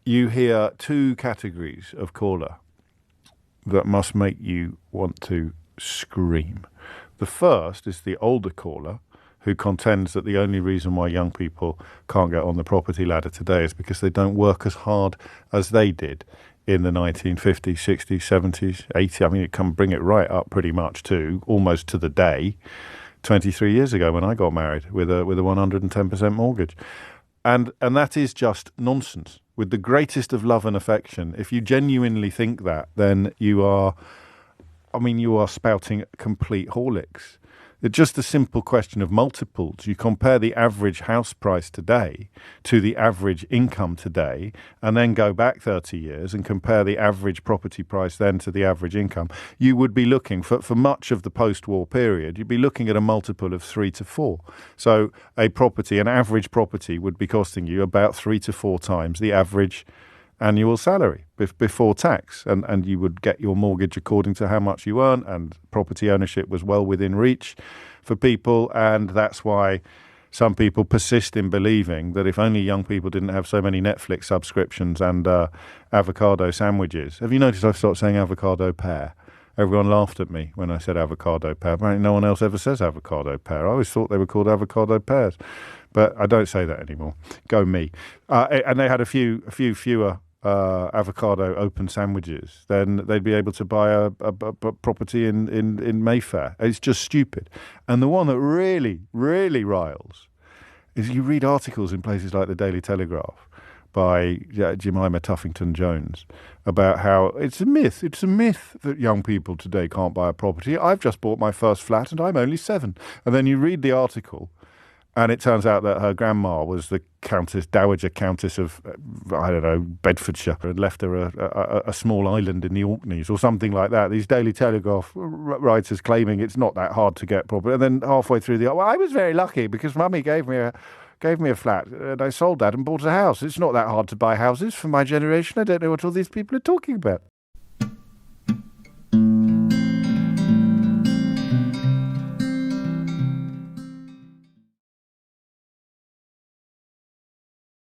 you hear two categories of caller that must make you want to scream. The first is the older caller who contends that the only reason why young people can't get on the property ladder today is because they don't work as hard as they did in the 1950s, 60s, 70s, 80s. I mean, it can bring it right up pretty much to almost to the day 23 years ago when I got married with a 110% mortgage. And that is just nonsense. With the greatest of love and affection, if you genuinely think that, then you are spouting complete Horlicks. It's just a simple question of multiples. You compare the average house price today to the average income today, and then go back 30 years and compare the average property price then to the average income. You would be looking, for much of the post-war period, you'd be looking at a multiple of 3 to 4. So an average property would be costing you about 3 to 4 times the average annual salary before tax, and you would get your mortgage according to how much you earn, and property ownership was well within reach for people. And that's why some people persist in believing that if only young people didn't have so many Netflix subscriptions and avocado sandwiches. Have you noticed I've stopped saying avocado pear? Everyone laughed at me when I said avocado pear. Apparently no one else ever says avocado pear. I always thought they were called avocado pears, but I don't say that anymore. Go me. And they had a few fewer avocado open sandwiches, then they'd be able to buy a property in Mayfair. It's just stupid. And the one that really, really riles is you read articles in places like the Daily Telegraph by Jemima Tuffington-Jones about how it's a myth that young people today can't buy a property. I've just bought my first flat and I'm only 7. And then you read the article, and it turns out that her grandma was the Dowager Countess of, Bedfordshire, and left her a small island in the Orkneys or something like that. These Daily Telegraph writers claiming it's not that hard to get property. And then halfway through I was very lucky because Mummy gave me a flat and I sold that and bought a house. It's not that hard to buy houses for my generation. I don't know what all these people are talking about.